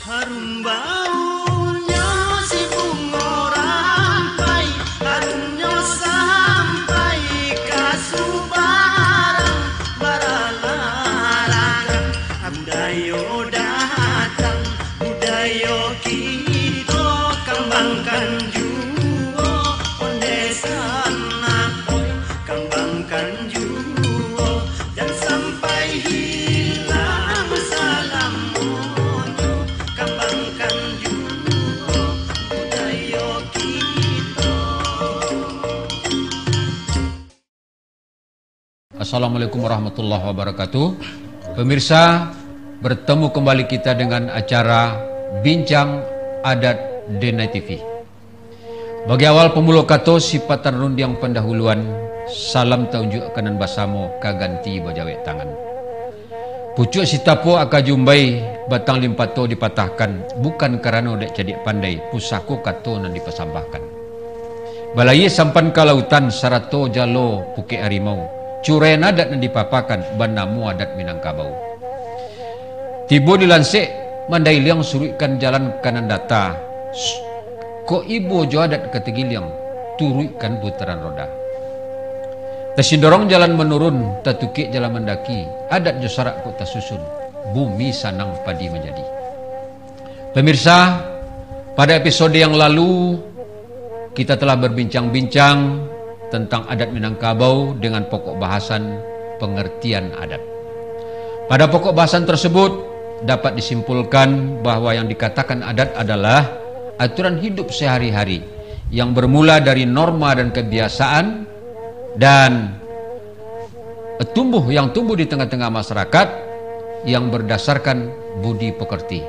Harum baunya si bunga rampai, harumnya sampai ke Subarang Baralarangan. Budayo datang, budayo kita kembangkan juga, ondesan nakoy kembangkan juga, dan sampai hilang salamonyo, kembangkan juga budaya kita. Assalamualaikum warahmatullahi wabarakatuh. Pemirsa, bertemu kembali kita dengan acara Bincang Adat Denai TV. Bagi awal pemuluh kato sipatan rundiang pendahuluan, salam taunjuk kanan basamo kaganti bajawek tangan. Pucuk sitapo akajumbai batang limpato dipatahkan, bukan karena dek cadik pandai pusako kato nan dipesambahkan. Balai sampan ke lautan sarato jalo puke harimau, curen adat nan dipapakan banamu adat Minangkabau. Tibo dilansik mandai liang suruikan jalan kanan data, ko ibu jo adat ketegiliang turuikan putaran roda. Tasindorong jalan menurun, tatukik jalan mendaki, adat jo sarak kok tasusun, bumi sanang padi menjadi. Pemirsa, pada episode yang lalu kita telah berbincang-bincang tentang adat Minangkabau dengan pokok bahasan pengertian adat. Pada pokok bahasan tersebut dapat disimpulkan bahwa yang dikatakan adat adalah aturan hidup sehari-hari yang bermula dari norma dan kebiasaan dan tumbuh di tengah-tengah masyarakat yang berdasarkan budi pekerti.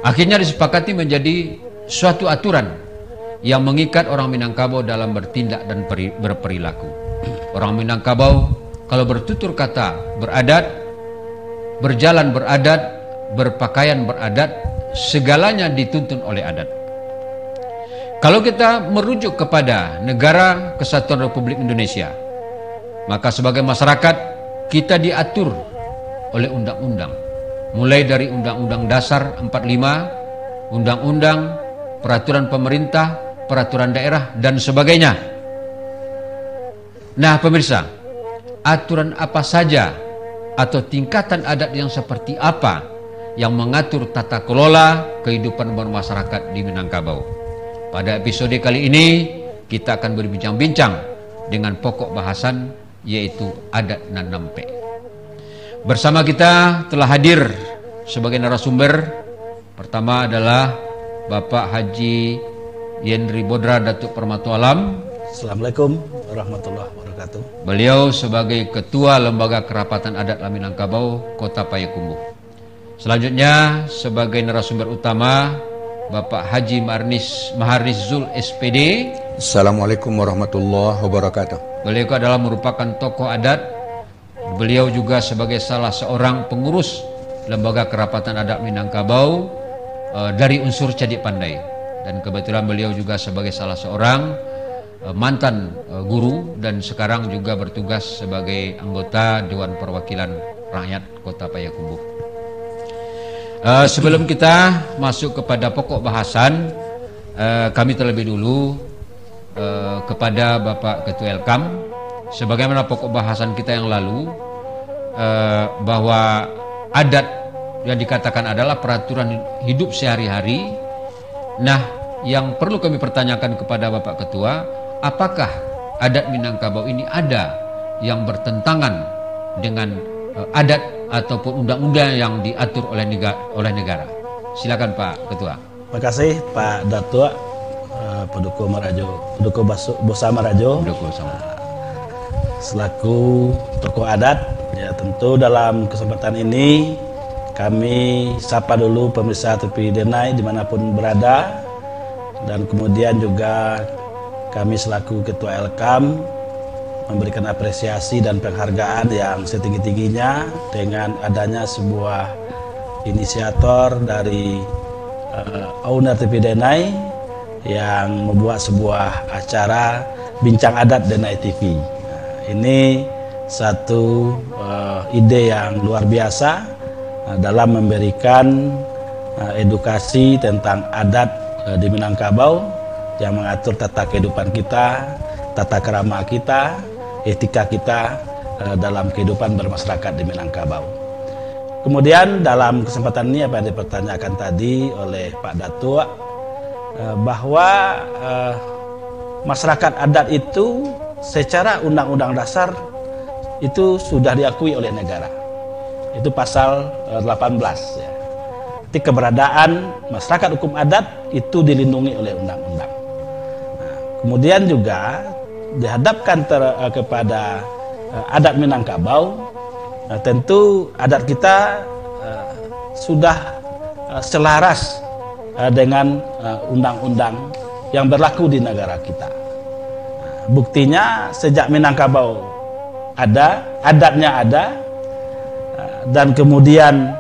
Akhirnya disepakati menjadi suatu aturan yang mengikat orang Minangkabau dalam bertindak dan berperilaku. Orang Minangkabau kalau bertutur kata beradat, berjalan beradat, berpakaian beradat, segalanya dituntun oleh adat. Kalau kita merujuk kepada Negara Kesatuan Republik Indonesia, maka sebagai masyarakat kita diatur oleh undang-undang, mulai dari Undang-Undang Dasar 45, undang-undang, peraturan pemerintah, peraturan daerah, dan sebagainya. Nah pemirsa, aturan apa saja atau tingkatan adat yang seperti apa yang mengatur tata kelola kehidupan bermasyarakat di Minangkabau? Pada episode kali ini kita akan berbincang-bincang dengan pokok bahasan yaitu adat Nanampe. Bersama kita telah hadir sebagai narasumber. Pertama adalah Bapak Haji Yendri Bodra Datuk Permatualam. Assalamualaikum warahmatullahi wabarakatuh. Beliau sebagai Ketua Lembaga Kerapatan Adat Minangkabau Kota Payakumbuh. Selanjutnya sebagai narasumber utama Bapak Haji Maharnis Zul SPD. Assalamualaikum warahmatullahi wabarakatuh. Beliau adalah merupakan tokoh adat. Beliau juga sebagai salah seorang pengurus Lembaga Kerapatan Adat Minangkabau dari unsur Cadik Pandai. Dan kebetulan beliau juga sebagai salah seorang mantan guru dan sekarang juga bertugas sebagai anggota Dewan Perwakilan Rakyat Kota Payakumbuh. Sebelum kita masuk kepada pokok bahasan, kami terlebih dulu kepada Bapak Ketua Elkam, sebagaimana pokok bahasan kita yang lalu, bahwa adat yang dikatakan adalah peraturan hidup sehari-hari. Nah, yang perlu kami pertanyakan kepada Bapak Ketua, apakah adat Minangkabau ini ada yang bertentangan dengan adat ataupun undang-undang yang diatur oleh negara? Silakan Pak Ketua. Terima kasih Pak Datuk Paduka Marajo, Paduka Bosa Marajo, selaku tokoh adat. Ya, tentu dalam kesempatan ini kami sapa dulu pemirsa TV Denai dimanapun berada, dan kemudian juga kami selaku Ketua Elkam memberikan apresiasi dan penghargaan yang setinggi-tingginya dengan adanya sebuah inisiator dari owner TV Denai yang membuat sebuah acara Bincang Adat Denai TV. Nah, ini satu ide yang luar biasa dalam memberikan edukasi tentang adat di Minangkabau yang mengatur tata kehidupan kita, tata krama kita, etika kita dalam kehidupan bermasyarakat di Minangkabau. Kemudian dalam kesempatan ini apa yang dipertanyakan tadi oleh Pak Datuk, bahwa masyarakat adat itu secara undang-undang dasar itu sudah diakui oleh negara. Itu pasal 18 ya. Jadi keberadaan masyarakat hukum adat itu dilindungi oleh undang-undang. Nah, kemudian juga dihadapkan kepada adat Minangkabau, tentu adat kita sudah selaras dengan undang-undang yang berlaku di negara kita. Buktinya sejak Minangkabau ada, adatnya ada, dan kemudian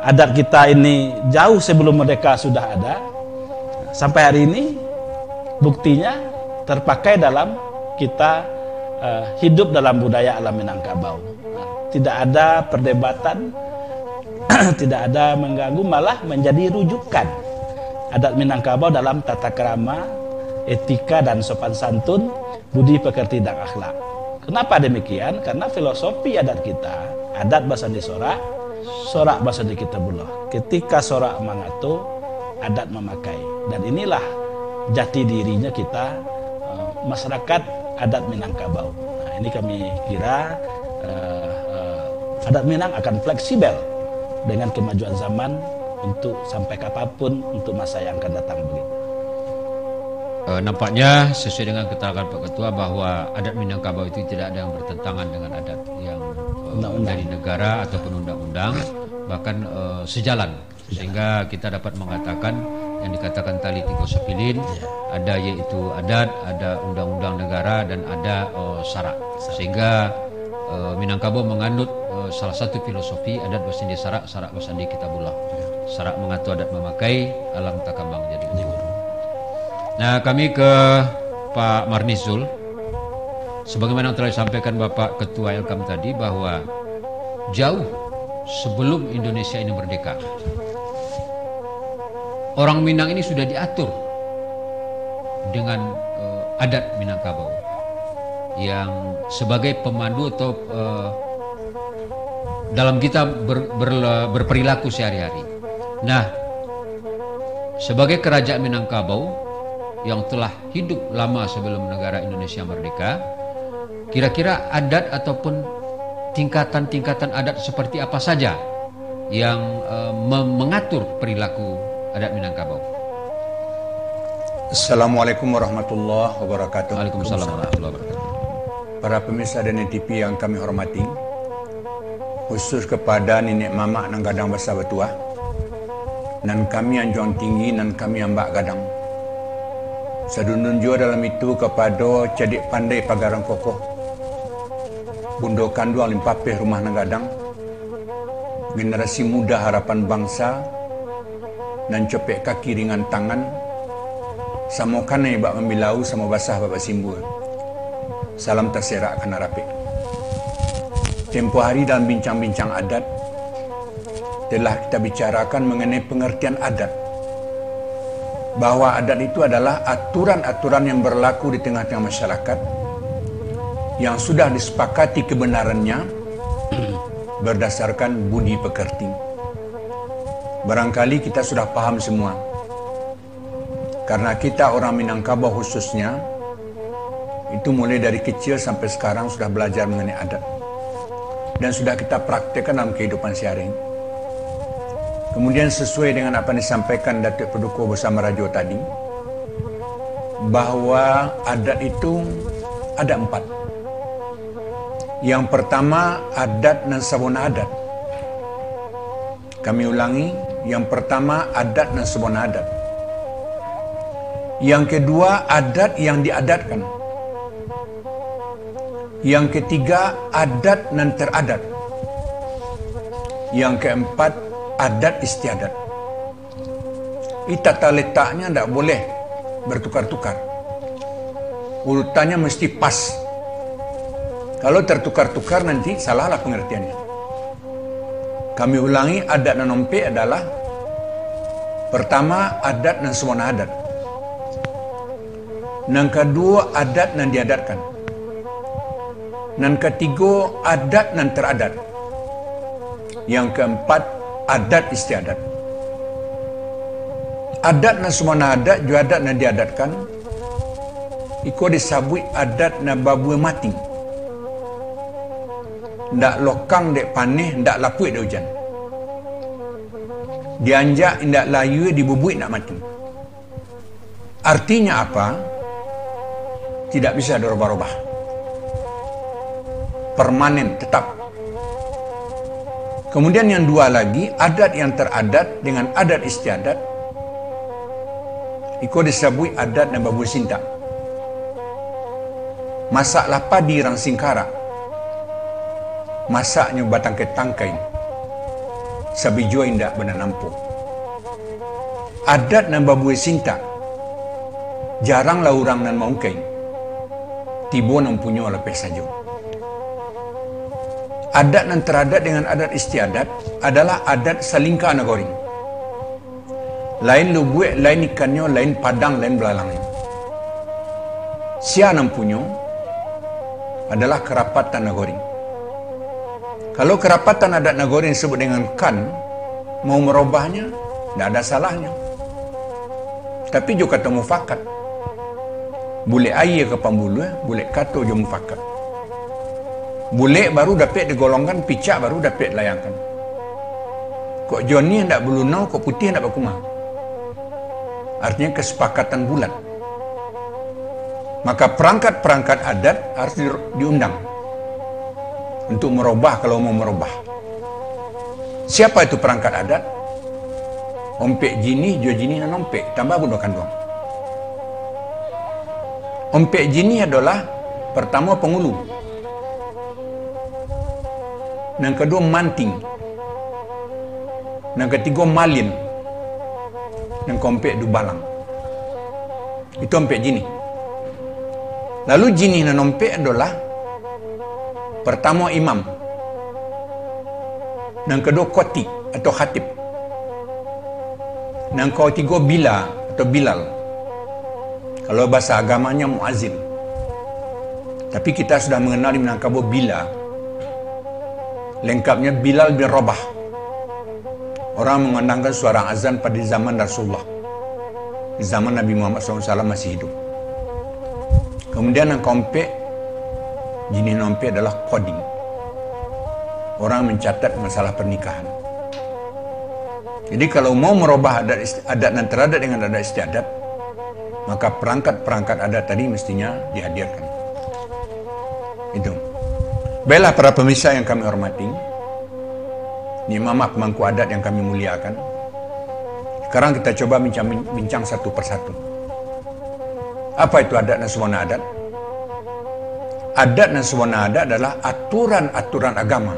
adat kita ini jauh sebelum merdeka sudah ada. Sampai hari ini buktinya terpakai dalam kita hidup dalam budaya alam Minangkabau. Tidak ada perdebatan, tidak ada mengganggu, malah menjadi rujukan adat Minangkabau dalam tata krama, etika dan sopan santun, budi pekerti dan akhlak. Kenapa demikian? Karena filosofi adat kita, adat basandi sorak, sorak basandi kitabullah. Ketika sorak mangatu, adat memakai. Dan inilah jati dirinya kita, masyarakat adat Minangkabau. Nah, ini kami kira adat Minang akan fleksibel dengan kemajuan zaman untuk sampai kapanpun untuk masa yang akan datang begitu. Nampaknya sesuai dengan keterangan Pak Ketua bahwa adat Minangkabau itu tidak ada yang bertentangan dengan adat yang dari negara ataupun undang-undang, bahkan sejalan, sehingga kita dapat mengatakan yang dikatakan tali tiga sapilin, ada yaitu adat, ada undang-undang negara, dan ada syarak, sehingga Minangkabau menganut salah satu filosofi adat basandi syarak, syarak basandi kitabullah. Syarak mengatur adat memakai, alam takabang jadi guru. Nah, kami ke Pak Marnizul. Sebagaimana yang telah disampaikan Bapak Ketua Elkam tadi, bahwa jauh sebelum Indonesia ini merdeka, orang Minang ini sudah diatur dengan adat Minangkabau yang sebagai pemandu atau dalam kita berperilaku sehari-hari. Nah, sebagai kerajaan Minangkabau yang telah hidup lama sebelum negara Indonesia merdeka, kira-kira adat ataupun tingkatan-tingkatan adat seperti apa saja yang mengatur perilaku adat Minangkabau? Assalamualaikum warahmatullahi wabarakatuh. Waalaikumsalam warahmatullahi wabarakatuh. Para pemirsa dan TV yang kami hormati, khusus kepada Nenek Mamak nang gadang besar betua, dan kami yang juang tinggi, dan kami yang mbak gadang. Sedunun juga dalam itu kepada cadik pandai pagaran kokoh, bundo kanduang limpapeh rumah nanggadang, generasi muda harapan bangsa, dan copek kaki ringan tangan, sama kanai bak membilau sama basah bapak simbol. Salam terserak kena rapik. Tempoh hari dalam bincang-bincang adat telah kita bicarakan mengenai pengertian adat, bahwa adat itu adalah aturan-aturan yang berlaku di tengah-tengah masyarakat yang sudah disepakati kebenarannya berdasarkan budi pekerti. Barangkali kita sudah paham semua, karena kita orang Minangkabau khususnya itu mulai dari kecil sampai sekarang sudah belajar mengenai adat dan sudah kita praktekkan dalam kehidupan sehari-hari. Kemudian sesuai dengan apa yang disampaikan Datuk Paduka bersama Rajo tadi, bahwa adat itu ada 4. Yang pertama, adat dan sabana adat. Kami ulangi, yang pertama adat dan sabana adat. Yang kedua, adat yang diadatkan. Yang ketiga, adat dan teradat. Yang keempat, adat istiadat. Tata letaknya tidak boleh bertukar-tukar. Urutannya mesti pas. Kalau tertukar-tukar nanti salahlah pengertiannya. Kami ulangi, adat dan nompe adalah Pertama, adat dan semua adat. Yang kedua, adat dan diadatkan. Yang ketiga, adat dan teradat. Yang keempat, adat istiadat. Adat dan semua adat, juga adat dan diadatkan. Iko disabui adat dan babu mati. Ndak lokang dek panih, ndak lapuk dek hujan. Dianjak indak layu dibubuik nak mati. Artinya apa? Tidak bisa dirubah-rubah. Permanen, tetap. Kemudian yang dua lagi, adat yang teradat dengan adat istiadat. Iko disebut adat dan babu sinta. Masak lapar di rang singkara. Masaknya batang ketangkai. Sabijo indak benar nampuk. Adat dan babu sinta. Jaranglah orang nan maungkai. Tibo nan punya lepes saja. Adat dan teradat dengan adat istiadat adalah adat salingka nagoring. Lain lubuek, lain ikannya, lain padang, lain belalangnya. Sia nan punya adalah kerapatan nagoring. Kalau kerapatan adat Nagori disebut dengan kan, mau merubahnya, tidak ada salahnya. Tapi juga kata mufakat. Boleh air ke pambulu, boleh kata je mufakat. Boleh baru dapat digolongkan, picak baru dapat layangkan. Kok Johnny tidak belunau, kok putih tidak berkumah. Artinya kesepakatan bulat. Maka perangkat-perangkat adat harus diundang. Untuk merubah kalau mau merubah. Siapa itu perangkat adat? Ompek jini, jo jini dan ompek. Tambah bunuh kandung. Ompek jini adalah pertama pengulu. Yang kedua manting. Yang ketiga malin. Yang keempat dubalang. Itu ompek jini. Lalu jini dan ompek adalah pertama imam. Yang kedua khatib atau khatib. Yang ketiga bila atau bilal. Kalau bahasa agamanya muazzin. Tapi kita sudah mengenal di Minangkabau bila. Lengkapnya Bilal bin Rabah. Orang mengandangkan suara azan pada zaman Rasulullah. Di zaman Nabi Muhammad SAW masih hidup. Kemudian yang keempat, jenis nompe adalah qading. Orang mencatat masalah pernikahan. Jadi kalau mau merubah adat dan teradat dengan adat istiadat, maka perangkat-perangkat adat tadi mestinya dihadirkan. Itu. Baiklah para pemirsa yang kami hormati, ini mama pemangku adat yang kami muliakan. Sekarang kita coba bincang satu persatu. Apa itu adat dan suwana adat? Adat dan suwana adat adalah aturan-aturan agama.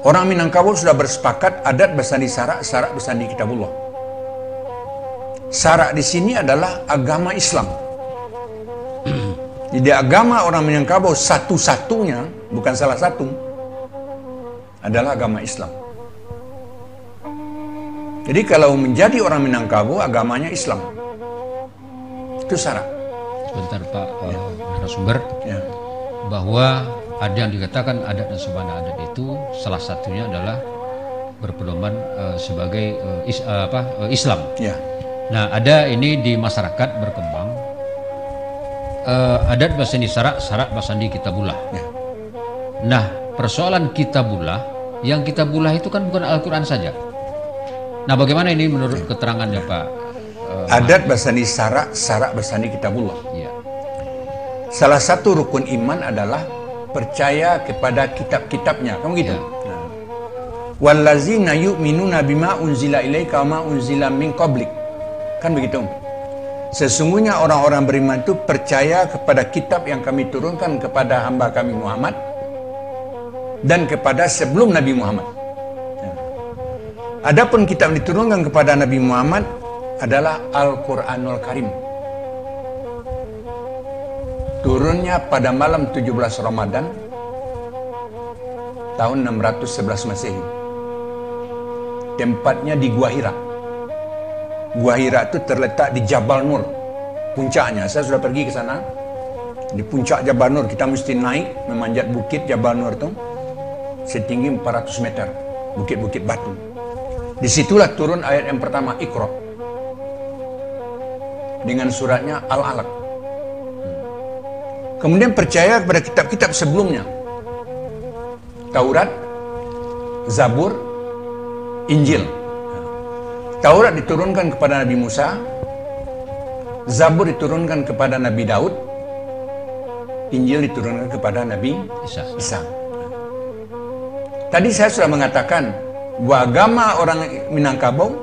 Orang Minangkabau sudah bersepakat adat bersandi sarak, sarak bersandi kitabullah. Sarak di sini adalah agama Islam. Jadi agama orang Minangkabau satu-satunya, bukan salah satu, adalah agama Islam. Jadi kalau menjadi orang Minangkabau, agamanya Islam. Itu syarat. Sebentar Pak narasumber, bahwa ada yang dikatakan adat dan suwana adat itu salah satunya adalah berpedoman sebagai Islam. Ya. Nah, ada ini di masyarakat berkembang adat basandi sarak, sarak basandi kitabullah. Ya. Nah, persoalan kitabullah, yang kitabullah itu kan bukan Al-Quran saja. Nah, bagaimana ini menurut keterangannya Pak? Adat basandi sarak, sarak basandi kitabullah. Ya. Salah satu rukun iman adalah percaya kepada kitab-kitabnya. Kamu gitu? Ya. Nah. Wallazina yu'minuna bima unzila ilaika wa ma unzila min qablik. Kan begitu? Sesungguhnya orang-orang beriman itu percaya kepada kitab yang kami turunkan kepada hamba kami Muhammad dan kepada sebelum Nabi Muhammad. Adapun kitab yang diturunkan kepada Nabi Muhammad adalah Al-Quranul Karim. Turunnya pada malam 17 Ramadan tahun 611 Masehi. tempatnya di Gua Hira. Gua Hira itu terletak di Jabal Nur, puncaknya. Saya sudah pergi ke sana. Di puncak Jabal Nur kita mesti naik memanjat bukit Jabal Nur itu setinggi 400 meter, bukit-bukit batu. Disitulah turun ayat yang pertama, Iqra, dengan suratnya Al-Alaq. Kemudian percaya kepada kitab-kitab sebelumnya, Taurat, Zabur, Injil. Taurat diturunkan kepada Nabi Musa, Zabur diturunkan kepada Nabi Daud, Injil diturunkan kepada Nabi Isa. Tadi saya sudah mengatakan bahwa agama orang Minangkabau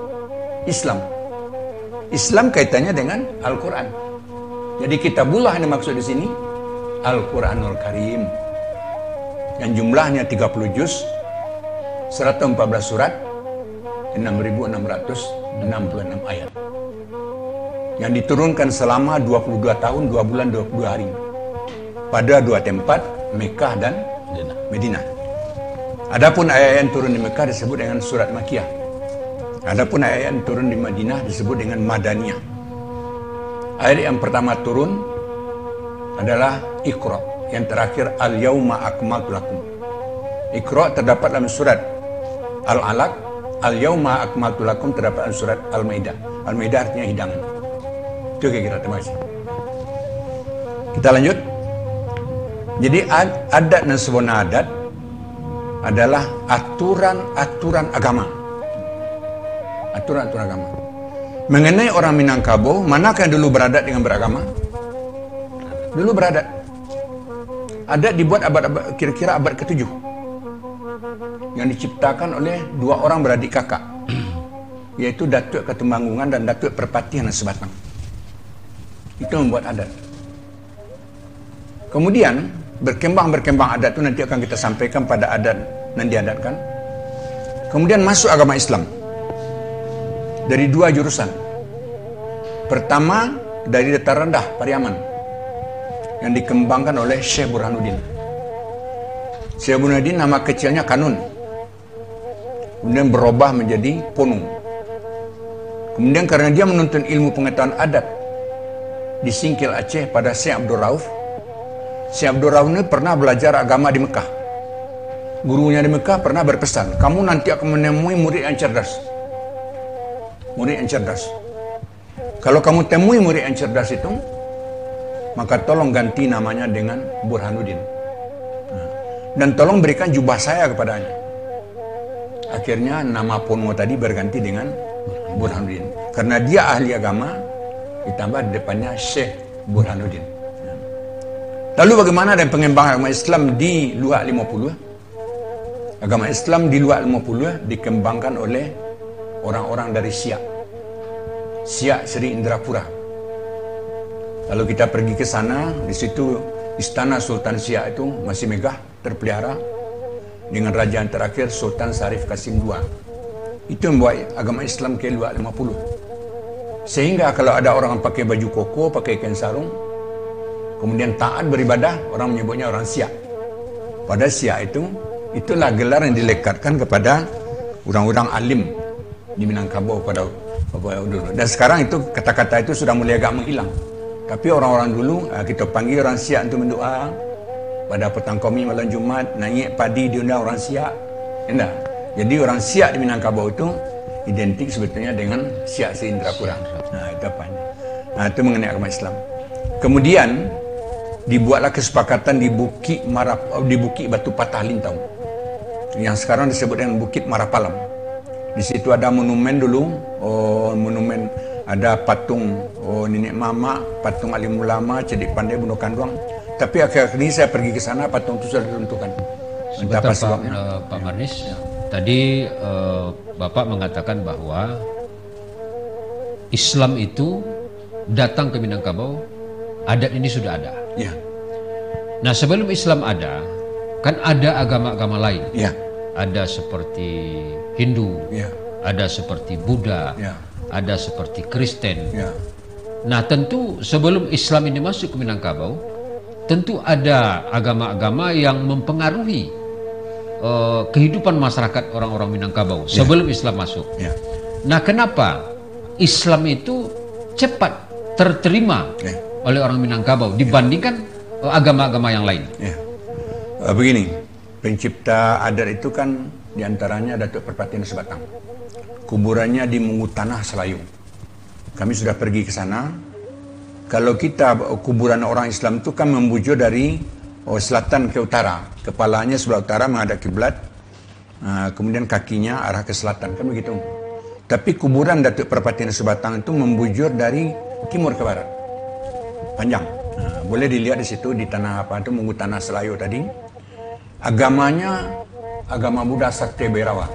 Islam. Islam kaitannya dengan Al-Quran. Jadi kitabullah yang dimaksud di sini Al-Quranul Karim, yang jumlahnya 30 juz, 114 surat, 6.666 ayat, yang diturunkan selama 22 tahun 2 bulan 22 hari pada dua tempat, Mekah dan Madinah. Adapun ayat yang turun di Mekah disebut dengan surat Makiyah. Adapun ayat yang turun di Madinah disebut dengan Madaniyah. Ayat yang pertama turun adalah Iqra, yang terakhir Al-Yawma Akmaltu Lakum. Iqra terdapat dalam surat Al-Alaq, Al-Yawma Akmaltu Lakum terdapat dalam surat Al-Maidah. Al-Maidah artinya hidangan. Itu kira-kira, terima kasih. Kita lanjut. Jadi adat dan sebuah adat adalah aturan-aturan agama. Aturan-aturan agama. Mengenai orang Minangkabau, manakah yang dulu beradat dengan beragama? Dulu beradat. Adat dibuat kira-kira abad ke-7. Yang diciptakan oleh dua orang beradik kakak, yaitu Datuk Ketembanggungan dan Datuk Perpatihan Sebatang. Itu membuat adat. Kemudian berkembang adat itu nanti akan kita sampaikan pada adat yang diadatkan. Kemudian masuk agama Islam dari dua jurusan. Pertama dari dataran rendah Pariaman yang dikembangkan oleh Syekh Burhanuddin. Syekh Burhanuddin nama kecilnya Kanun, kemudian berubah menjadi Ponung. Kemudian karena dia menuntut ilmu pengetahuan adat di Singkil Aceh pada Syekh Abdul Rauf. Syekh Abdul Rauf ini pernah belajar agama di Mekah. Gurunya di Mekah pernah berpesan, kamu nanti akan menemui murid yang cerdas. Murid yang cerdas. Kalau kamu temui murid yang cerdas itu, maka tolong ganti namanya dengan Burhanuddin. Dan tolong berikan jubah saya kepadanya. Akhirnya nama Pongo tadi berganti dengan Burhanuddin. Karena dia ahli agama, ditambah di depannya Syekh Burhanuddin. Lalu bagaimana dengan pengembangan agama Islam di luar 50? Agama Islam di luar 50 dikembangkan oleh orang-orang dari Siak. Siak Sri Indrapura. Lalu kita pergi ke sana, di situ istana Sultan Siak itu masih megah, terpelihara dengan raja yang terakhir Sultan Syarif Qasim II. Itu membuat agama Islam ke luar 50. Sehingga kalau ada orang pakai baju koko, pakai kain sarung, kemudian taat beribadah, orang menyebutnya orang Siak. Pada Siak itulah gelar yang dilekatkan kepada orang-orang alim di Minangkabau pada dulu. Dan sekarang itu kata-kata itu sudah mulai agak menghilang. Tapi orang-orang dulu kita panggil orang Siak untuk mendoa pada petang kami malam Jumat, naik padi diundang orang Siak. Enggak. Jadi orang Siak di Minangkabau itu identik sebetulnya dengan Siak Sri Indrapura. Itu apanya? Itu mengenai agama Islam. Kemudian dibuatlah kesepakatan di Bukit Batu Patah Lintau, yang sekarang disebut dengan Bukit Marapalam. Di situ ada monumen dulu, monumen ada patung nenek mama, patung alim ulama, Cedik Pandai, Bunuh Kanduang. Tapi akhir-akhir ini saya pergi ke sana, patung itu sudah ditentukan. Sebentar Pak Marnis, tadi Bapak mengatakan bahwa Islam itu datang ke Minangkabau, adat ini sudah ada. Ya. Nah, sebelum Islam ada, kan ada agama-agama lain. Ya. Ada seperti Hindu, Ya. ada seperti Buddha, Ya. ada seperti Kristen. Ya. Nah, tentu sebelum Islam ini masuk ke Minangkabau, tentu ada agama-agama yang mempengaruhi kehidupan masyarakat orang-orang Minangkabau sebelum Islam masuk. Ya. Nah, kenapa Islam itu cepat terterima oleh orang Minangkabau dibandingkan agama-agama yang lain? Ya. Begini, pencipta adat itu kan diantaranya Datuk Perpatian Sebatang. Kuburannya di Mungu Tanah Selayung. Kami sudah pergi ke sana. Kalau kita kuburan orang Islam itu kan membujur dari selatan ke utara. Kepalanya sebelah utara menghadap kiblat, kemudian kakinya arah ke selatan, kan begitu. Tapi kuburan Datuk Perpatian Sebatang itu membujur dari timur ke barat, panjang. Boleh dilihat di situ di tanah apa itu Mungu Tanah Selayung tadi. Agamanya agama Buddha Sakti Bhairava.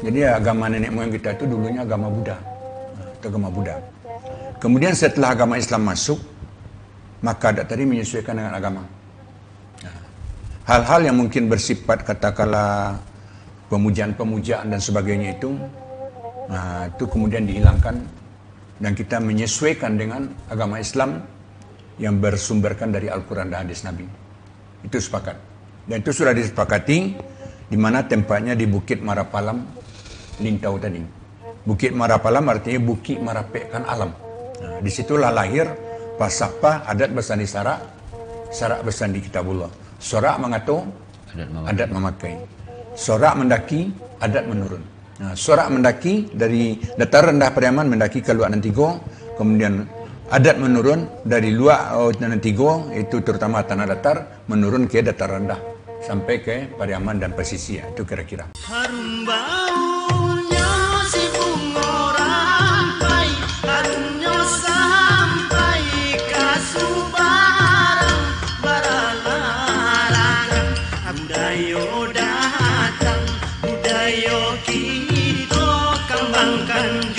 Jadi agama nenek moyang kita itu dulunya agama Buddha, itu agama Buddha. Kemudian setelah agama Islam masuk, maka adat tadi menyesuaikan dengan agama. Hal-hal yang mungkin bersifat katakanlah pemujaan-pemujaan dan sebagainya itu kemudian dihilangkan dan kita menyesuaikan dengan agama Islam yang bersumberkan dari Al-Quran dan hadis Nabi. Itu sepakat. Dan itu sudah disepakati di mana tempatnya di Bukit Marapalam, Lintau tadi. Bukit Marapalam artinya bukit merapekkan alam. Disitulah lahir falsafah adat bersandi sarak, sarak bersandi kitabullah. Sorak mengatur, adat memakai. Sorak mendaki, adat menurun. Sorak mendaki dari datar rendah Pariaman mendaki ke Luak Nantigo, kemudian adat menurun dari Luak Nantigo, itu terutama tanah datar, menurun ke datar rendah sampai ke Pariaman dan pesisir. Itu kira-kira. Harum baunya si bunga rampai, harumnya sampai ke Subarang, baralarang. Budayo datang, budayo kita kembangkan.